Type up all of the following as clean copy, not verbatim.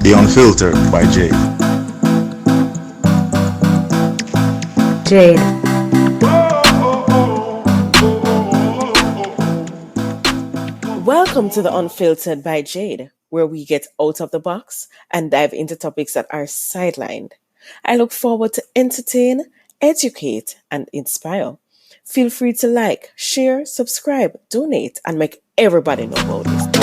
The Unfiltered by Jade. Jade. Welcome to the Unfiltered by Jade, where we get out of the box and dive into topics that are sidelined. I look forward to entertain, educate, and inspire. Feel free to like, share, subscribe, donate, and make everybody know about this.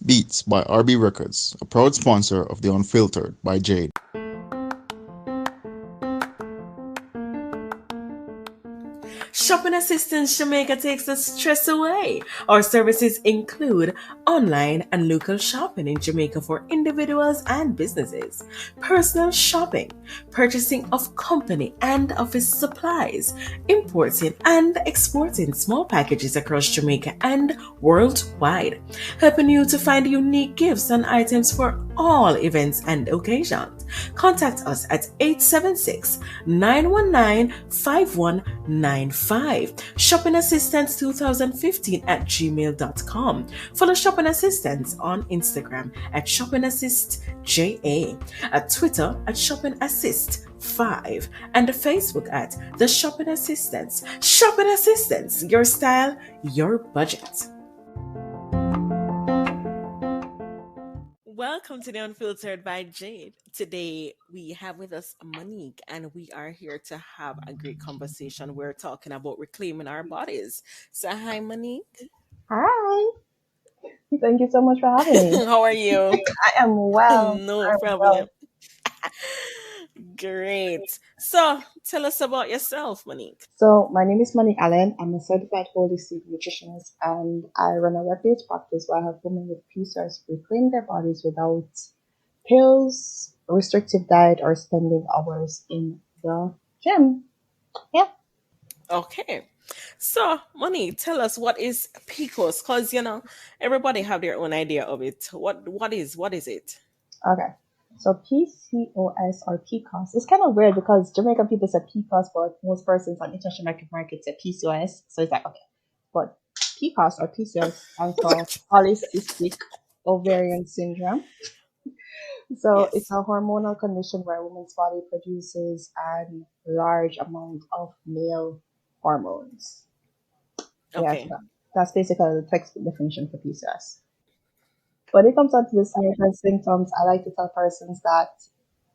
Beats by RB Records, a proud sponsor of The Unfiltered by Jade. Shopping Assistance Jamaica takes the stress away. Our services include online and local shopping in Jamaica for individuals and businesses, personal shopping, purchasing of company and office supplies, importing and exporting small packages across Jamaica and worldwide, helping you to find unique gifts and items for all events and occasions. Contact us at 876-919-5195. Shopping Assistance 2015 at gmail.com. Follow Shopping Assistance on Instagram at Shopping Assist JA, at Twitter at Shopping Assist 5, and Facebook at The Shopping Assistance. Shopping Assistance, your style, your budget. Welcome to the Unfiltered by Jade. Today we have with us Monique, and we are here to have a great conversation. We're talking about reclaiming our bodies. So, hi, Monique. Hi. Thank you so much for having me. How are you? I am well. No I'm problem. well. Great. So, tell us about yourself, Monique. So my name is Monique Allen. I'm a certified holistic nutritionist, and I run a web-based practice where I help women with PCOS reclaim their bodies without pills, restrictive diet, or spending hours in the gym. Yeah. Okay. So, Monique, tell us what is PCOS, because everybody have their own idea of it. What is it? Okay. So PCOS or PCOS. It's kind of weird because Jamaican people say PCOS, but most persons on international market say PCOS. So it's like, okay. But PCOS or PCOS stands for Polycystic Ovarian Syndrome. So Yes. it's a hormonal condition where a woman's body produces a large amount of male hormones. Yes, Okay. that's basically the textbook definition for PCOS. When it comes down to the signs and symptoms, I like to tell persons that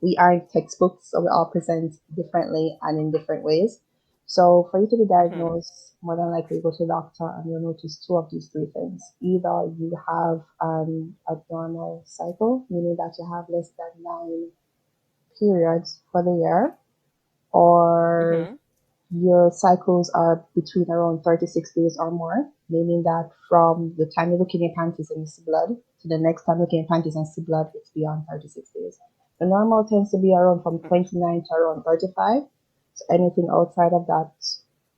we aren't textbooks, so we all present differently and in different ways. So for you to be diagnosed, more than likely go to the doctor and you'll notice two of these three things. Either you have an abnormal cycle, meaning that you have less than 9 periods for the year, or your cycles are between around 36 days or more, meaning that from the time you look in your panties and you see blood to the next time you look in your panties and see blood, it's beyond 36 days. The normal tends to be around from 29 to around 35. So anything outside of that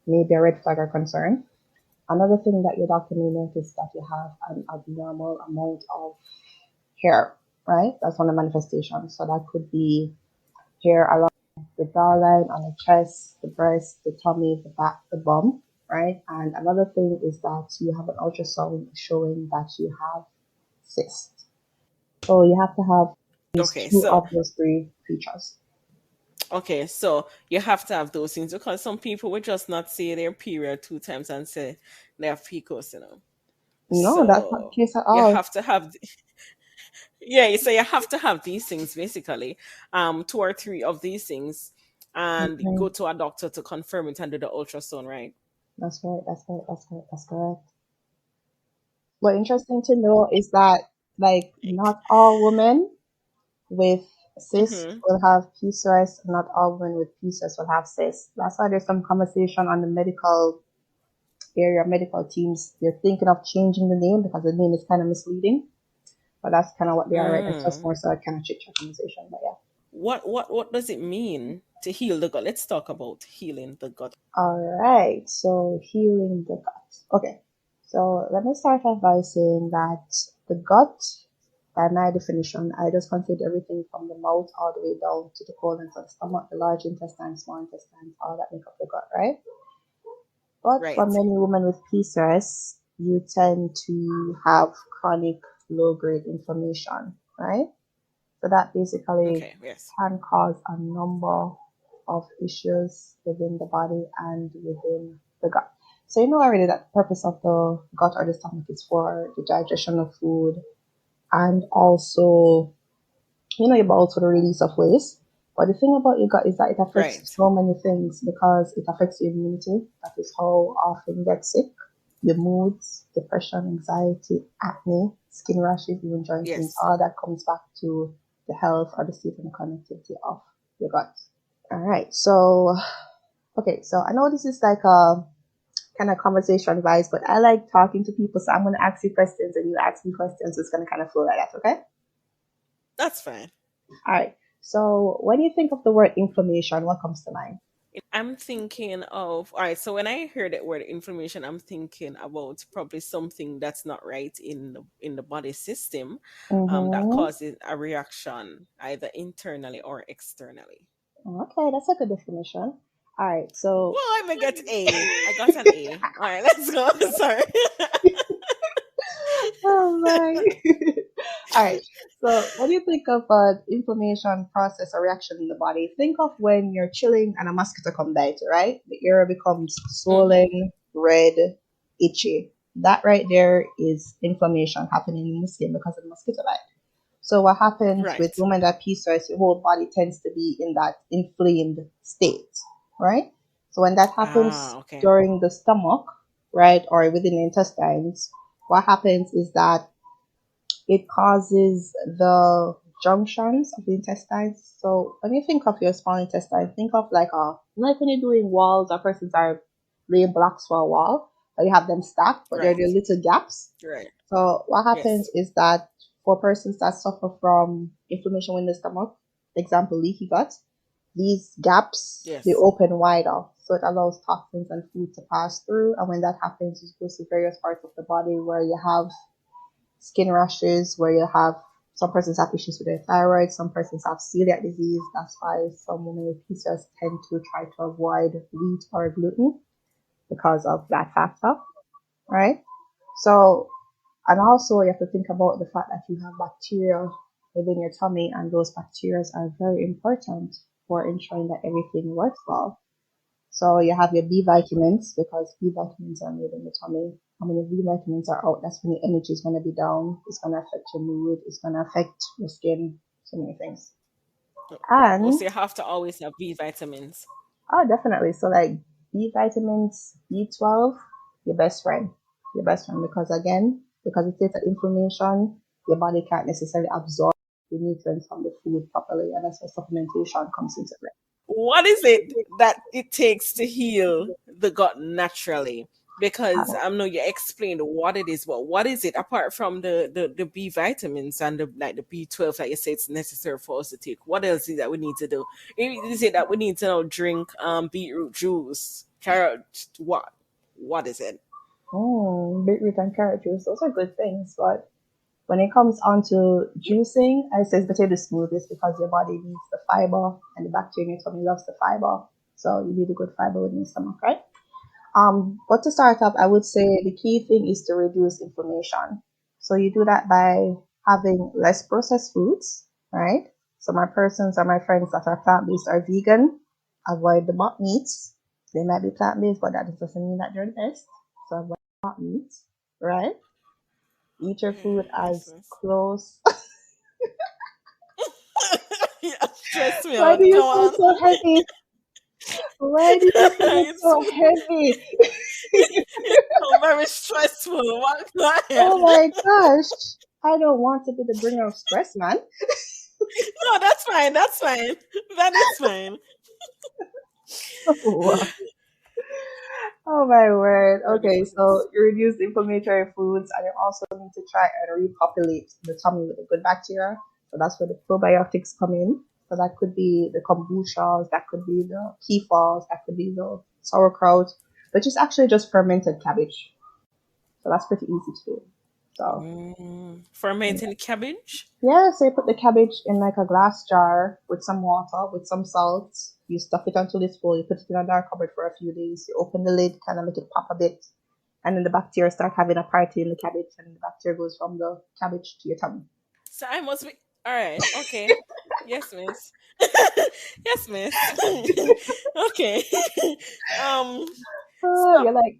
may be a red flag or concern. Another thing that your doctor may notice that you have an abnormal amount of hair, right? That's one of the manifestations. So that could be hair along the jawline, on the chest, the breast, the tummy, the back, the bum, right? And another thing is that you have an ultrasound showing that you have cysts. So you have to have two of those three features. Okay, so you have to have those things because some people would just not say their period 2 times and say they have PCOS, No, that's not the case at you all. have to have so you have to have these things basically, 2 or 3 of these things, and go to a doctor to confirm it and do the ultrasound, right? That's right. That's correct. What interesting to know is that not all women with cysts will have PCOS. Not all women with PCOS will have cysts. That's why there's some conversation on the medical area, medical teams. They're thinking of changing the name because the name is kind of misleading. But that's kind of what they are right. It's just more so a kind of chit chat conversation. But yeah. What does it mean to heal the gut? Let's talk about healing the gut. All right. So healing the gut. Okay. So let me start off by saying that the gut By my definition, I just consider everything from the mouth all the way down to the colon, so the stomach, the large intestine, small intestine, all that make up the gut, right? But for Right. many women with PCOS, you tend to have chronic low-grade inflammation, right? So that basically Okay. Yes. can cause a number of issues within the body and within the gut. So you know already that the purpose of the gut or the stomach is for the digestion of food and also, your bowels for the release of waste. But the thing about your gut is that it affects Right. so many things because it affects your immunity. That is how often you get sick, your moods, depression, anxiety, acne, skin rashes, even joint pains. Yes. All that comes back to the health or the state and connectivity of your gut. All right. So, okay. So I know this is like a kind of conversation advice, but I like talking to people. So I'm going to ask you questions and you ask me questions. So it's going to kind of flow like that. Okay. That's fine. All right. So when you think of the word inflammation, what comes to mind? I'm thinking of, all right. So when I hear that word inflammation, I'm thinking about probably something that's not right in the body system, that Mm-hmm. causes a reaction either internally or externally. Okay, that's a good definition. All right. So, Well, I may get A. I got an A. All right, let's go. Sorry. oh my. All right. So when you think of inflammation process or reaction in the body, think of when you're chilling and a mosquito come bite, right? The area becomes Hmm. swollen, red, itchy. That right there is inflammation happening in the skin because of the mosquito bite. So what happens with Right. women that PCOS, your whole body tends to be in that inflamed state, right? So when that happens Ah, okay. during the stomach, right, or within the intestines, what happens is that it causes the junctions of the intestines. So when you think of your small intestine, think of like when you're doing walls or persons are laying blocks for a wall, or you have them stacked, but there are Right. the little gaps. Right. So what happens Yes. is that for persons that suffer from inflammation in the stomach, example leaky gut, these gaps they Yes. open wider, so it allows toxins and food to pass through. And when that happens, it goes to various parts of the body where you have skin rashes, where you have some persons have issues with their thyroid, some persons have celiac disease. That's why some women with PCOS tend to try to avoid wheat or gluten because of that factor, right? So and also, you have to think about the fact that you have bacteria within your tummy, and those bacteria are very important for ensuring that everything works well. So you have your B vitamins because B vitamins are made in the tummy. And when your B vitamins are out, that's when your energy is going to be down. It's going to affect your mood. It's going to affect your skin. So many things. Well, And so you have to always have B vitamins. oh, definitely. So like B vitamins, B12, your best friend. Your best friend because again, because it takes that inflammation, your body can't necessarily absorb the nutrients from the food properly, and that's where supplementation comes into play. What is it that it takes to heal the gut naturally? Because Uh, I know you explained what it is, but what is it apart from the B vitamins and the like the B12 that you say it's necessary for us to take? What else is that we need to do? Is it that we need to drink beetroot juice, carrot? What is it? beetroot and carrot juice, those are good things, but when it comes on to juicing, I say it's better to smooth this because your body needs the fiber and the bacteria in your tummy loves the fiber. So you need a good fiber within your stomach, right? But to start up, I would say the key thing is to reduce inflammation. So you do that by having less processed foods, right? So my persons or my friends that are plant-based or vegan, avoid the mock meats. They might be plant-based, but that doesn't mean that they're the best. So avoid mock meats, right? Eat your Yeah, food yes, as yes. close. Yeah, stress me Why out. do you Go sound on. so heavy? Why do you sound It's so heavy? so very stressful. What? Go Oh ahead. my gosh. I don't want to be the bringer of stress, man. No, that's fine. That's fine. That is fine. Oh, oh my word. Your Okay, goodness. so you reduce the inflammatory foods and you also need to try and repopulate the tummy with the good bacteria. So that's where the probiotics come in. So that could be the kombuchas, that could be the kefals, that could be the sauerkraut, which is actually just fermented cabbage. So that's pretty easy to do. So Fermenting cabbage. yeah, so you put the cabbage in like a glass jar with some water, with some salt. You stuff it until it's full. You put it in a dark cupboard for a few days. You open the lid, kind of make it pop a bit, and then the bacteria start having a party in the cabbage, and the bacteria goes from the cabbage to your tummy. So I must be all right. Okay. Yes, miss. Yes, miss. Okay. um. Oh, So, you're like,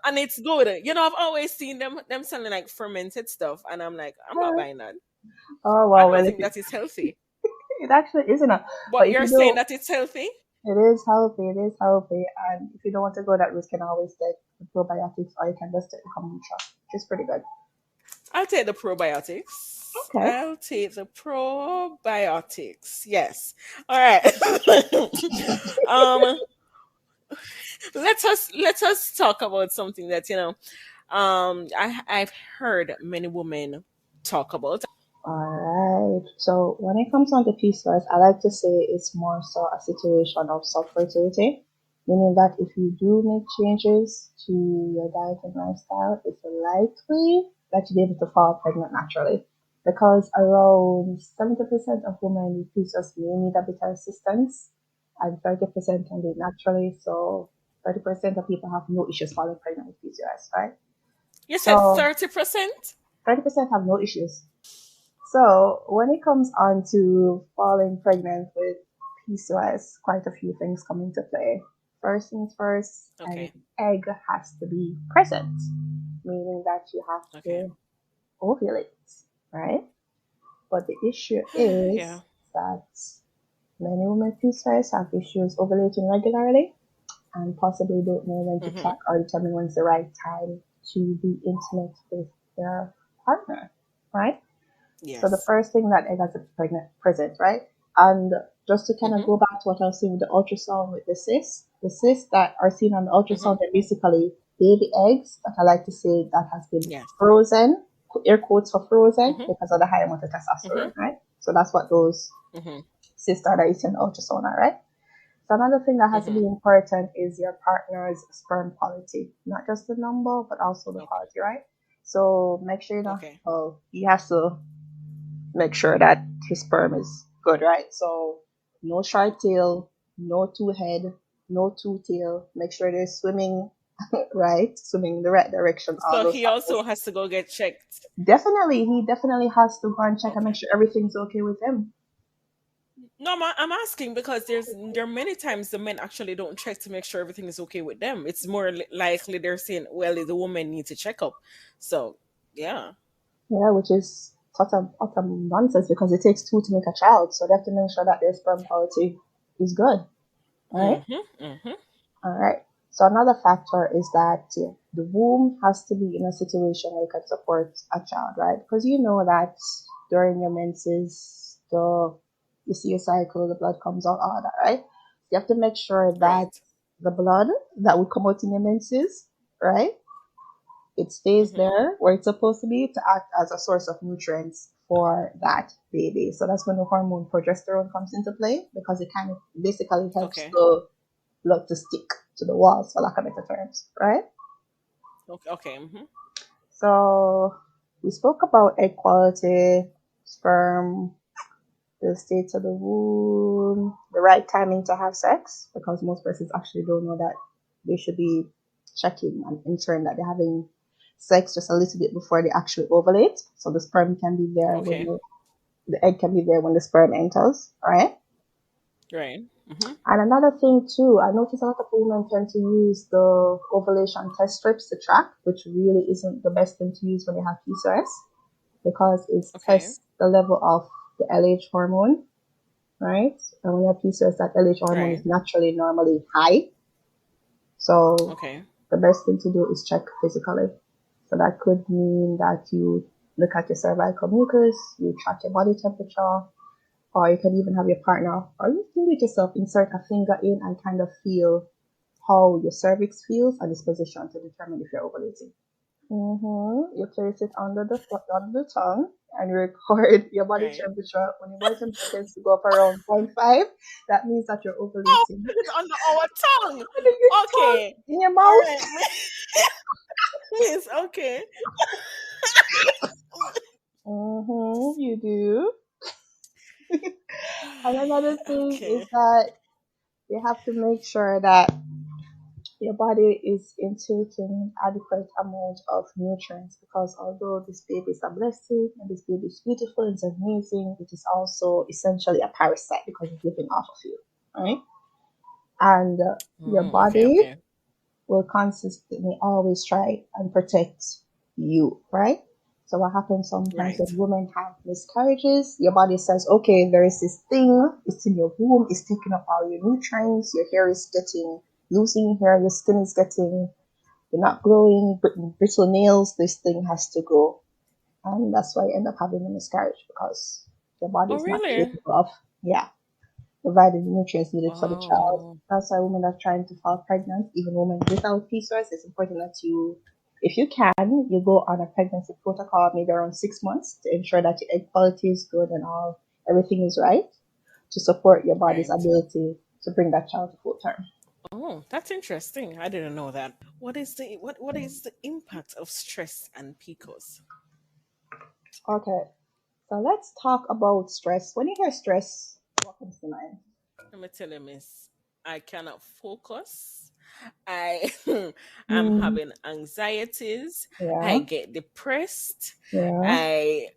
and it's good. I've always seen them selling like fermented stuff, and I'm like, I'm not "Ah, buying that. oh I well, don't well, if think that is healthy. it actually isn't a, but But if you're you saying don't, that it's healthy. it is healthy. It is healthy, and if you don't want to go that route, you can always take the probiotics, or you can just take the kombucha, which is pretty good. I'll take the probiotics. Okay. I'll take the probiotics. Yes. All right. um. Let us talk about something that I've heard many women talk about. Alright. So when it comes on to PCOS, I like to say it's more so a situation of self-fertility, meaning that if you do make changes to your diet and lifestyle, it's likely that you'll be able to fall pregnant naturally. Because around 70% of women with PCOS may need a bit of assistance, and 30% can do it naturally. So 30% of people have no issues falling pregnant with PCOS, right? You said So 30%. 30% have no issues. So when it comes on to falling pregnant with PCOS, quite a few things come into play. First things first, an Okay. egg has to be present, meaning that you have Okay. to ovulate, right? But the issue Yeah. is that many women with PCOS have issues ovulating regularly and possibly don't know when to Mm-hmm. check or determine when's the right time to be intimate with their partner, right? So the Yes. first thing that egg has a present, right? And just to kind of Mm-hmm. go back to what I was saying with the ultrasound with the cysts that are seen on the Mm-hmm. ultrasound are basically baby eggs that I like to say that has been Yes. frozen, air quotes for frozen Mm-hmm. because of the high amount of Mm-hmm. testosterone, right? So that's what those Mm-hmm. cysts are that you see on the ultrasound are, right? So another thing that has to Mm-hmm. be important is your partner's sperm quality, not just the number, but also the Okay. quality, right? So make sure Okay. well, he has to make sure that his sperm is good, right? So no short tail, no two head, no two tail. Make sure they're swimming right, swimming in the right direction. All So those he factors. also has to go get checked. Definitely, he definitely has to go and check and make Okay. sure everything's okay with him. No, I'm asking because there are many times the men actually don't check to make sure everything is okay with them. It's more likely they're saying, "Well, the woman needs a checkup." So, yeah. Yeah, which is utter nonsense because it takes two to make a child, so they have to make sure that their sperm quality is good. All right. Mm-hmm. Mm-hmm. All right. So another factor is that the womb has to be in a situation where you can support a child, right? Because you know that during your menses, you see your cycle, the blood comes out, all that, right? You have to make sure that Right. the blood that will come out in your menses, right? It stays Mm-hmm. there where it's supposed to be to act as a source of nutrients for that baby. So that's when the hormone progesterone comes into play because it kind of basically helps Okay. the blood to stick to the walls, for lack of better terms, right? Okay. Okay. Mm-hmm. So we spoke about egg quality, sperm, the state of the womb, the right timing to have sex, because most persons actually don't know that they should be checking and ensuring that they're having sex just a little bit before they actually ovulate. So the sperm can be there when Okay. the egg can be there when the sperm enters, right? Right. Mm-hmm. And another thing too, I notice a lot of women tend to use the ovulation test strips to track, which really isn't the best thing to use when you have PCOS because it Okay. tests the level of the LH hormone, right? And when you have PCOS, that LH hormone Right. is naturally normally high. So Okay. the best thing to do is check physically. So that could mean that you look at your cervical mucus, you track your body temperature, or you can even have your partner, or you can do it yourself, insert a finger in and kind of feel how your cervix feels and its position to determine if you're ovulating. You place it under the tongue and you record your body Right. temperature. When your body temperature tends to go up around 0.5, that means that you're Oh, ovulating. it's under our tongue. Under your tongue, Okay. in your All mouth. right. Miss. Okay. You do. And another thing is Okay. that you have to make sure that your body is intaking adequate amount of nutrients, because although this baby is a blessing and this baby is beautiful and it's amazing, it is also essentially a parasite because it's living off of you, right? And your Okay, body okay. will consistently always try and protect you, right? So what happens sometimes Right. when women have miscarriages, your body says, okay, there is this thing, it's in your womb, it's taking up all your nutrients, your hair is getting losing hair, your skin is getting, you're not glowing, brittle nails, this thing has to go. And that's why you end up having a miscarriage, because your body Oh, is not really? capable of, yeah, providing the nutrients needed for the child. Oh, That's why women are trying to fall pregnant, even women without PCOS. It's important that you, if you can, you go on a pregnancy protocol maybe around 6 months to ensure that your egg quality is good and all everything is right to support your body's right. ability to bring that child to full term. Oh, that's interesting. I didn't know that. What is the impact of stress and PCOS? Okay, so let's talk about stress. When you hear stress, what comes to mind? Let me tell you, miss, I cannot focus. I am Mm, having anxieties. I yeah, get depressed. yeah, I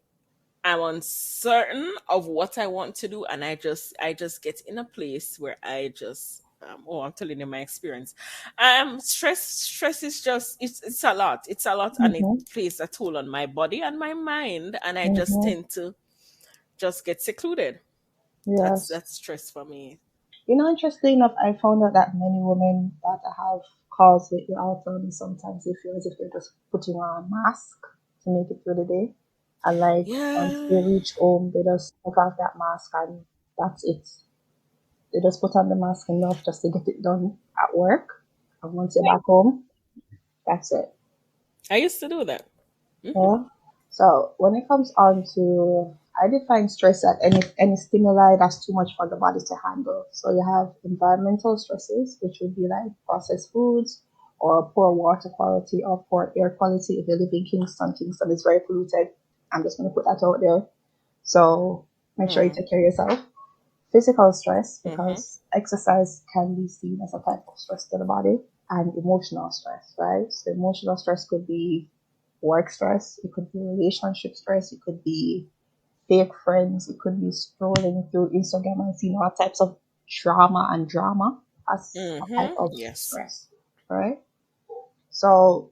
am uncertain of what I want to do, and I just get in a place where I just I'm telling you my experience. Stress is just it's a lot. It's a lot, and it mm-hmm, plays a toll on my body and my mind, and I just mm-hmm, tend to just get secluded. That's yes. that's stress for me. You know, interesting enough, I found out that many women that have calls with the autoimmune sometimes they feel as if they're just putting on a mask to make it through the day. And like once they Yeah. reach home, they just take off that mask and that's it. They just put on the mask enough just to get it done at work. And once you're back home, that's it. I used to do that. Hmm. Yeah. So when it comes on to, I define stress as any stimuli that's too much for the body to handle. So you have environmental stresses, which would be like processed foods or poor water quality or poor air quality. If you live in Kingston, Kingston is very polluted. I'm just going to put that out there. So make sure you Mm. take care of yourself. Physical stress, Hmm. because exercise can be seen as a type of stress to the body, and emotional stress, right? So emotional stress could be work stress, it could be relationship stress, it could be fake friends, it could be scrolling through Instagram and seeing all types of drama and drama as a type of Yes. stress, right? So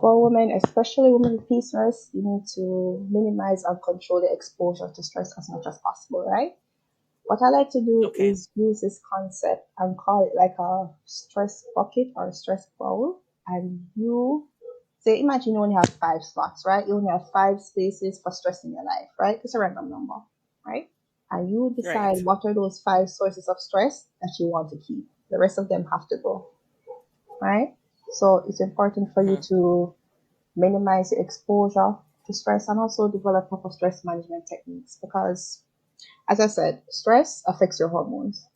for women, especially women with PCOS, you need to minimize and control the exposure to stress as much as possible, right? What I like to do Okay. is use this concept and call it like a stress bucket or a stress bowl. And you say, imagine you only have 5 slots, right? You only have 5 spaces for stress in your life, right? It's a random number, right? And you decide Right. what are those 5 sources of stress that you want to keep. The rest of them have to go, right? So it's important for you Hmm. to minimize your exposure to stress and also develop proper stress management techniques, because as I said, stress affects your hormones.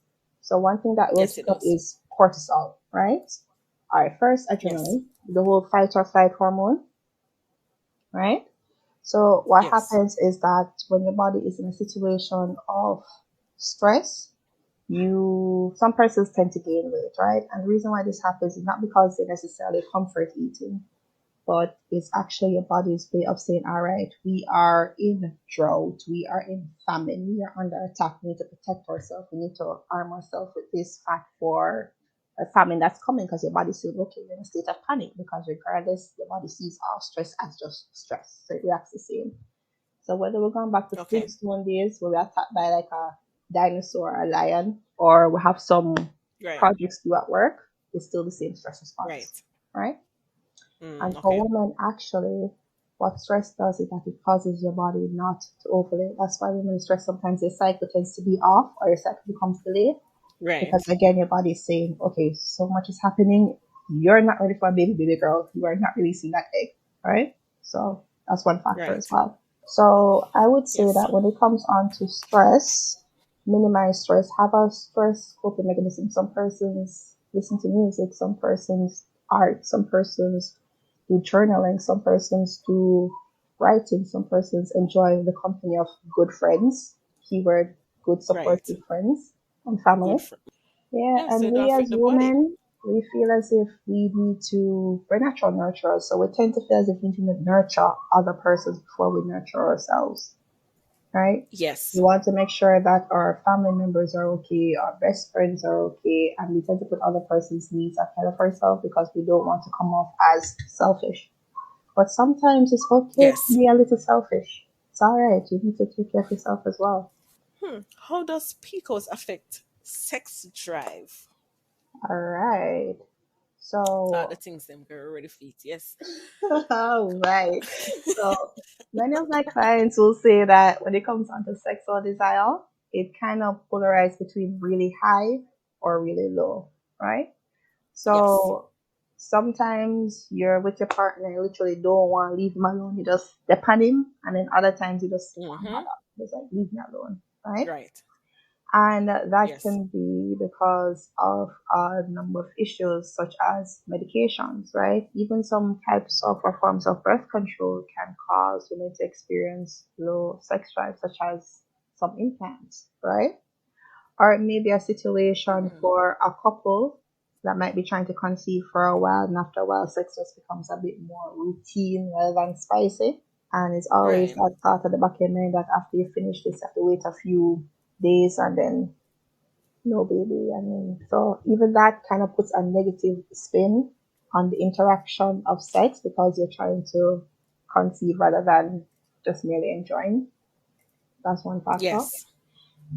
So one thing that will Yes, it speak up does. is cortisol, right? All right, first Yes. adrenaline, the whole fight or flight hormone, right? So what Yes. happens is that when your body is in a situation of stress, you some persons tend to gain weight, right? And the reason why this happens is not because they necessarily comfort eating, but it's actually your body's way of saying, all right, we are in drought, we are in famine, we are under attack, we need to protect ourselves, we need to arm ourselves with this fat for a famine that's coming, because your body's saying, okay, you're in a state of panic, because regardless, your body sees all stress as just stress, so it reacts the same. So whether we're going back to Okay. Flintstone days where we're attacked by like a dinosaur or a lion, or we have some Right. projects to do at work, it's still the same stress response, Right. right? And for Okay. women, actually, what stress does is that it causes your body not to ovulate. That's why women stress sometimes their cycle tends to be off or your cycle becomes delayed. Because Right. again, your body is saying, okay, so much is happening. You're not ready for a baby, baby girl. You are not releasing that egg, right? So that's one factor as Right. well. So I would say Yes. that when it comes on to stress, minimize stress, have a stress coping mechanism. Some persons listen to music, some persons art, some persons do journaling, some persons do writing. Some persons enjoy the company of good friends, keyword good Right. supportive friends and family. Good for Yeah, yeah, so and it don't we affect as the body. women, we feel as if we need to, we're natural nurturers, so we tend to feel as if we need to nurture other persons before we nurture ourselves, right? We Yes. want to make sure that our family members are okay, our best friends are okay, and we tend to put other person's needs ahead of ourselves because we don't want to come off as selfish. But sometimes it's okay to Yes. be a little selfish. It's all right. You need to take care of yourself as well. How does PCOS affect sex drive? All right. The So, things them girl already feet. Yes. all right. So, many of my clients will say that when it comes down to sexual desire, it kind of polarizes between really high or really low, right? Yes. So sometimes you're with your partner, you literally don't want to leave him alone. You just step on him, and then other times you just can't Mm-hmm. bother. Just like leave me alone, right? Right. And that Yes. can be because of a number of issues such as medications, right? Even some types of or forms of birth control can cause women to experience low sex drive, such as some implants, right? Or it may be a situation for a couple that might be trying to conceive for a while, and after a while, sex just becomes a bit more routine rather than spicy. And it's always Right. that thought at the back of your mind that after you finish this, you have to wait a few days and then no baby. I mean, so even that kind of puts a negative spin on the interaction of sex because you're trying to conceive rather than just merely enjoying. That's one factor. Yes.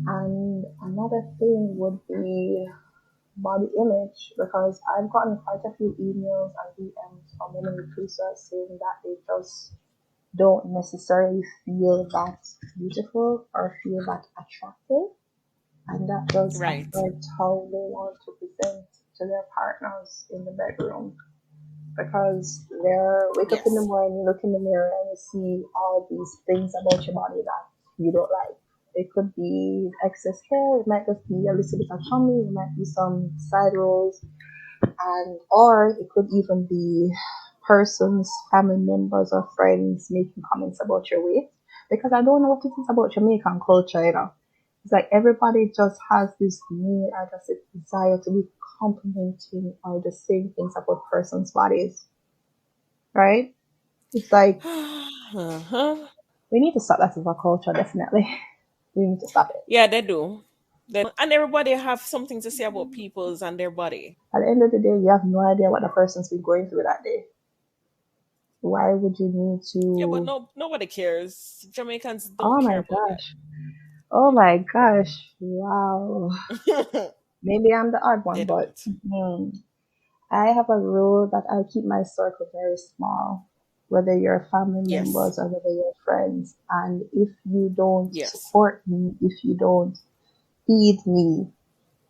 And another thing would be body image because I've gotten quite a few emails and DMs from women with PCOS saying that they just don't necessarily feel that beautiful or feel that attractive, and that does Right. affect how they want to present to their partners in the bedroom because they're wake up in the Yes. morning, you look in the mirror, and you see all these things about your body that you don't like. It could be excess hair, it might just be a little bit of tummy, it might be some side rolls, and or it could even be persons, family members, or friends making comments about your weight. Because I don't know what it is about Jamaican culture, you know. It's like everybody just has this need or just a desire to be complimenting or just saying things about persons' bodies, right? It's like Uh-huh. we need to stop that as a culture, definitely. We need to stop it. Yeah, they do. And everybody have something to say about people's and their body. At the end of the day, you have no idea what the person's been going through that day. Why would you need Yeah, but to? nobody cares. Jamaicans don't Oh care my about gosh. Oh my gosh. Wow. that. Maybe I'm the odd They one, but don't. I have a rule that I keep my circle very small, whether you're family Yes. members or whether you're friends. And if you don't Yes. support me, if you don't feed me,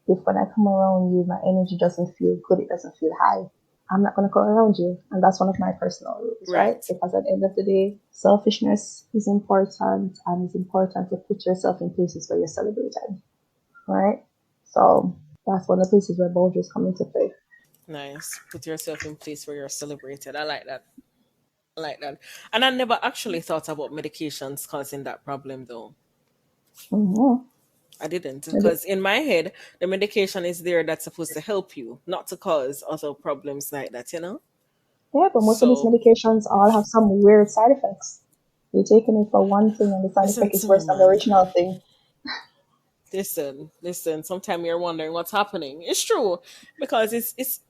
if when I come around you, my energy doesn't feel good, it doesn't feel high, I'm not going to come around you. And that's one of my personal rules, right? Right. Because at the end of the day, selfishness is important and it's important to put yourself in places where you're celebrated, right? So that's one of the places where boundaries come into play. Nice. Put yourself in place where you're celebrated. I like that. I like that. And I never actually thought about medications causing that problem though. Mm-hmm. I didn't. Because in my head, the medication is there that's supposed to help you, not to cause other problems like that? Yeah, but most of these So medications all have some weird side effects. You're taking it for one thing and the side listen effect is to me, worse than the man. original thing. Listen. Sometimes you're wondering what's happening. It's true because it's.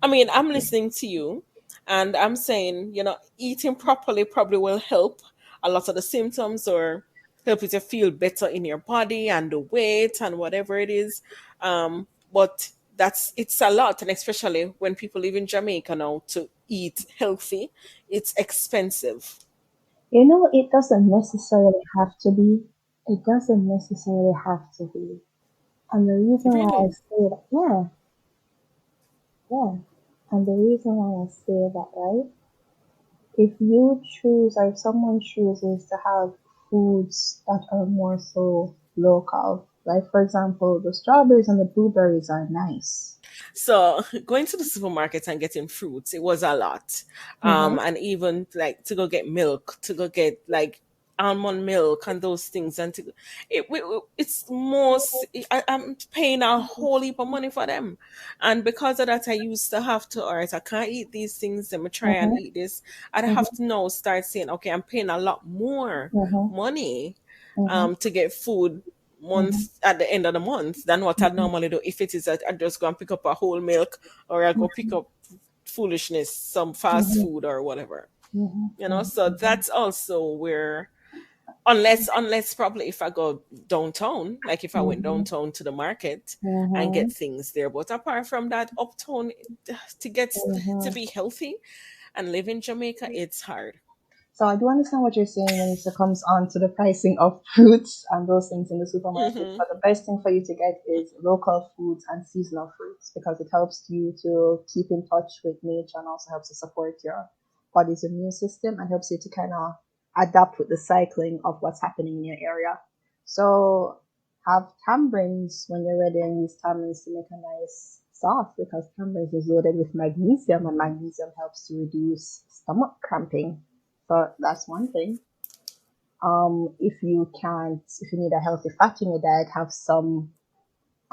I mean, I'm listening to you, and I'm saying, eating properly probably will help a lot of the symptoms or help you to feel better in your body and the weight and whatever it is. But it's a lot, and especially when people live in Jamaica now to eat healthy, it's expensive. You know, it doesn't necessarily have to be. It doesn't necessarily have to be. And the reason why I Really? say that, yeah, yeah. And the reason why I say that, right? If you choose, or if someone chooses to have foods that are more so local, Like, for example, the strawberries and the blueberries are nice. So going to the supermarket and getting fruits, it was a lot. Mm-hmm. And even like to go get milk, to go get like almond milk and those things, and to it's most I'm paying a whole heap of money for them, and because of that, I used to have to, all right, I can't eat these things. Let me try and Mm-hmm. eat this. I'd have Mm-hmm. to now start saying, okay, I'm paying a lot more Mm-hmm. money Mm-hmm. to get food Mm-hmm. month at the end of the month than what I normally do. If it is that I just go and pick up a whole milk, or I go pick up foolishness, some fast Mm-hmm. food or whatever. Mm-hmm. So that's also where, unless probably if I go downtown, like if I went Mm-hmm. downtown to the market and Mm-hmm. get things there. But apart from that, uptown, to get to Mm-hmm. be healthy and live in Jamaica, it's hard. So I do understand what you're saying when it comes on to the pricing of fruits and those things in the supermarket. Hmm. But the best thing for you to get is local foods and seasonal fruits because it helps you to keep in touch with nature and also helps to support your body's immune system and helps you to kind of adapt with the cycling of what's happening in your area. So have tamarins when you're ready and use tamarins to make a nice sauce because tamarins is loaded with magnesium and magnesium helps to reduce stomach cramping. So that's one thing. If you need a healthy fat in your diet, have some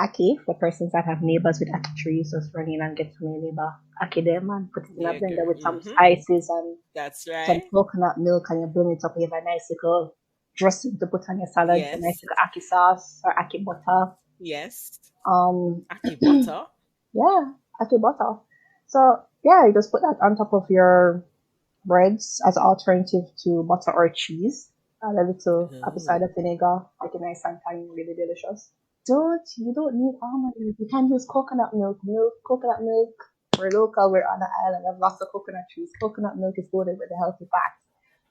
ackee for persons that have neighbors with ackee trees. Just run in and get some neighbor ackee them and put it in a Yeah, blender girl. with some spices and That's some right. coconut milk, and you blend it up. You have a nice little dressing to put on your salad, a nice Yes. little ackee sauce or ackee butter. Yes. Um, Aki butter. yeah, ackee butter. So yeah, you just put that on top of your breads as an alternative to butter or cheese. Add a little apple Oh. cider vinegar, make it nice and tangy, really delicious. You don't need almond milk. You can use coconut milk. We're local, we're on the island, we have lots of coconut trees. Coconut milk is loaded with the healthy fats.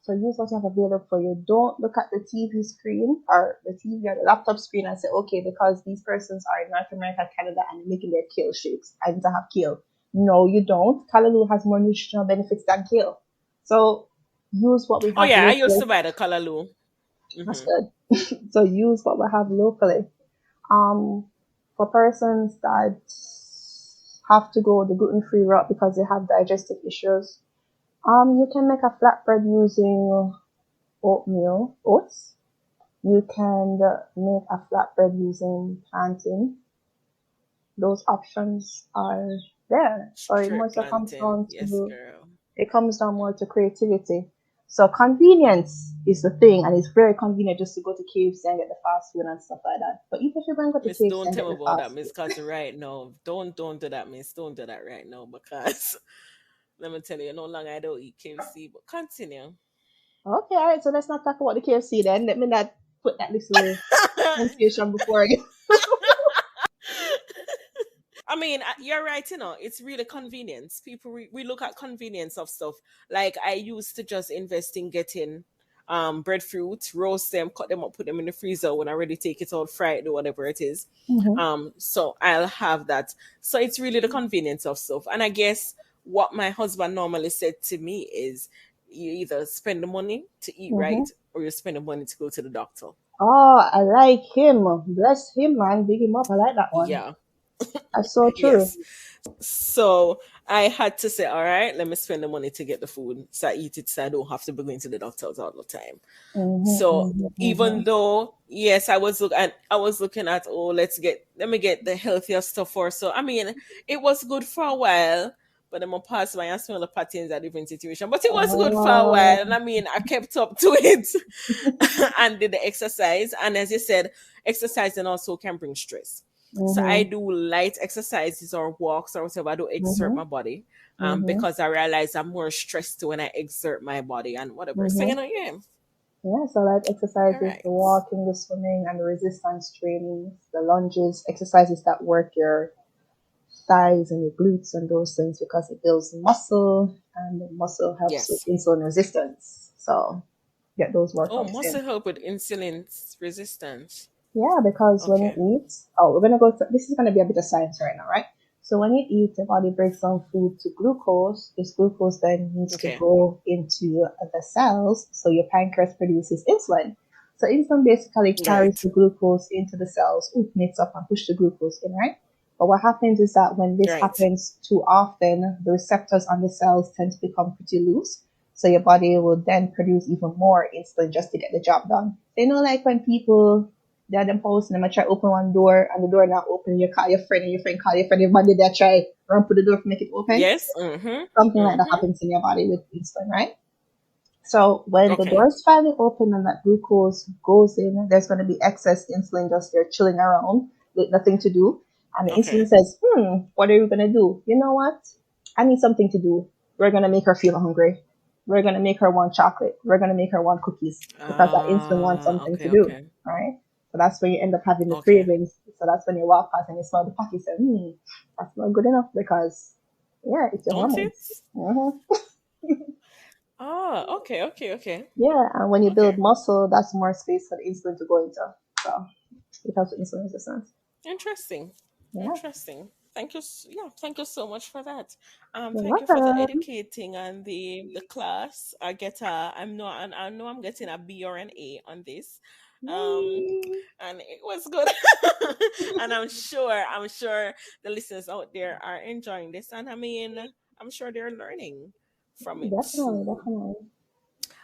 So use what you have available for you. Don't look at the TV screen or the TV or the laptop screen and say, okay, because these persons are in North America, Canada, and making their kale shakes, I need to have kale. No, you don't. Callaloo has more nutritional benefits than kale. So use what we Oh have yeah, I used locally. to buy the Kalaloo. That's Mm-hmm. good. So use what we have locally. Um, for persons that have to go the gluten-free route because they have digestive issues, you can make a flatbread using oats. You can make a flatbread using plantain. Those options are there. So it more Straight so comes plantain. down Yes, to girl. it comes down more to creativity. So convenience is the thing, and it's very convenient just to go to KFC and get the fast food and stuff like that. But even if you're going to go to Miss, KFC don't and tell get me the about that, fast food, Miss, because right now, don't do that, Miss. Don't do that right now because let me tell you, no longer I don't eat KFC, but continue. okay, all right. So let's not talk about the KFC then. Let me not put that little confusion before I. I mean, you're right. It's really convenience. People we look at convenience of stuff. Like I used to just invest in getting breadfruit, roast them, cut them up, put them in the freezer when I already take it out, fry it, or whatever it is. Mm-hmm, So I'll have that. So it's really the convenience of stuff. And I guess what my husband normally said to me is, you either spend the money to eat mm-hmm. right, or you spend the money to go to the doctor. Oh, I like him. Bless him, man. Big him up. I like that one. Yeah. That's so true. Yes. So I had to say, all right, let me spend the money to get the food so I eat it so I don't have to be going to the doctors all the time. Mm-hmm, So mm-hmm, mm-hmm, even though yes, I was looking at, oh, let me get the healthier stuff for. So I mean, it was good for a while, but then I passed by and smell the patterns at different situation. But it was good for a while, and Oh, I mean, I kept up to it and did the exercise. And as you said, exercising also can bring stress. So I mm-hmm, do light exercises or walks or whatever. I do exert mm-hmm, my body, mm-hmm, because I realize I'm more stressed when I exert my body and whatever. So mm-hmm. yeah, Yeah, so like all exercises, right. the walking, the swimming, and the resistance trainings, the lunges, exercises that work your thighs and your glutes and those things because it builds muscle and the muscle helps with Yes. insulin resistance. So get those Oh, workouts in. muscle help with insulin resistance. Yeah, because when you Okay. eat, oh, we're gonna go to this is gonna be a bit of science right now, right? So when you eat, your body breaks down food to glucose. This glucose then needs to Okay. go into the cells, so your pancreas produces insulin. So insulin basically carries Right. the glucose into the cells, opens up and push the glucose in, right? But what happens is that when this Right. happens too often, the receptors on the cells tend to become pretty loose. So your body will then produce even more insulin just to get the job done. So, like when people they're them post and they might try open one door and the door not open, you call your friend and your friend call your friend, everybody there try run to the door to make it open. Yes. Mm-hmm. Something like that Mm-hmm. happens in your body with insulin, right? So when the Okay. doors finally open and that glucose goes in, there's going to be excess insulin just there chilling around with nothing to do. And the insulin Okay. says, what are we going to do? You know what? I need something to do. We're going to make her feel hungry. We're going to make her want chocolate. We're going to make her want cookies because that insulin wants something to Okay. do, Okay. right? So that's when you end up having the Okay. cravings. So that's when you walk past and you smell the pocket and say, that's not good enough because, yeah, it's your Don't hormones. it? hmm Okay. Okay. Okay. Yeah, and when you build Okay. muscle, that's more space for the insulin to go into. So it helps with insulin resistance. Interesting. Yeah, Interesting. Thank you. Yeah, thank you so much for that. you're Thank you for the welcome. educating and the class. I know I'm getting a B or an A on this. Um, Yay. and it was good. And I'm sure the listeners out there are enjoying this. And I mean, I'm sure they're learning from it Definitely, too. definitely.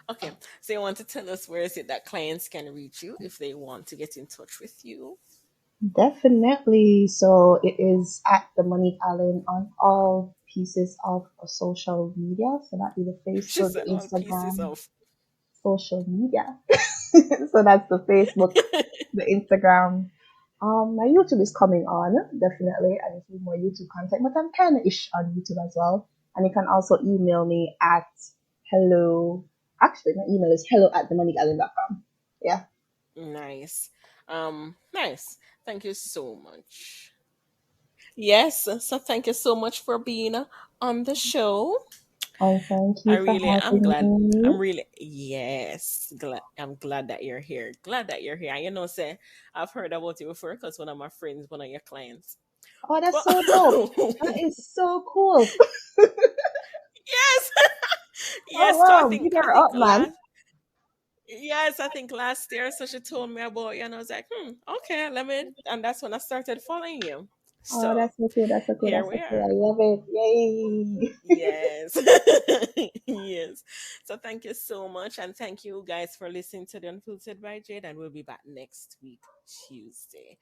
Okay, so you want to tell us where is it that clients can reach you if they want to get in touch with you? Definitely. So it is at the Monique Allen on all pieces of social media. So that be the She Facebook, said the all pieces Instagram, of. social media. So that's the Facebook, the Instagram. My YouTube is coming on, definitely. I need more YouTube content, but I'm kind of ish on YouTube as well. And you can also email me at hello. Actually, my email is hello@themoniqueallen.com. Yeah. Nice. Nice. Thank you so much. Yes, so thank you so much for being on the show. And thank I you for really, I'm having glad. me. I'm really, yes, glad. I'm glad that you're here. Glad that you're here. And say, I've heard about you before because one of my friends, one of your clients. Oh, that's But so dope. That is so cool. yes, Oh, yes. So wow. Big I her think up, man. last year. So she told me about you, and I was like, okay, let me. And that's when I started following you. Oh, So that's so cool. That's so cool. here That's we so cool. I are. love it. Yay. Yes. Yes. So thank you so much. And thank you guys for listening to the Unfiltered by Jade. And we'll be back next week, Tuesday.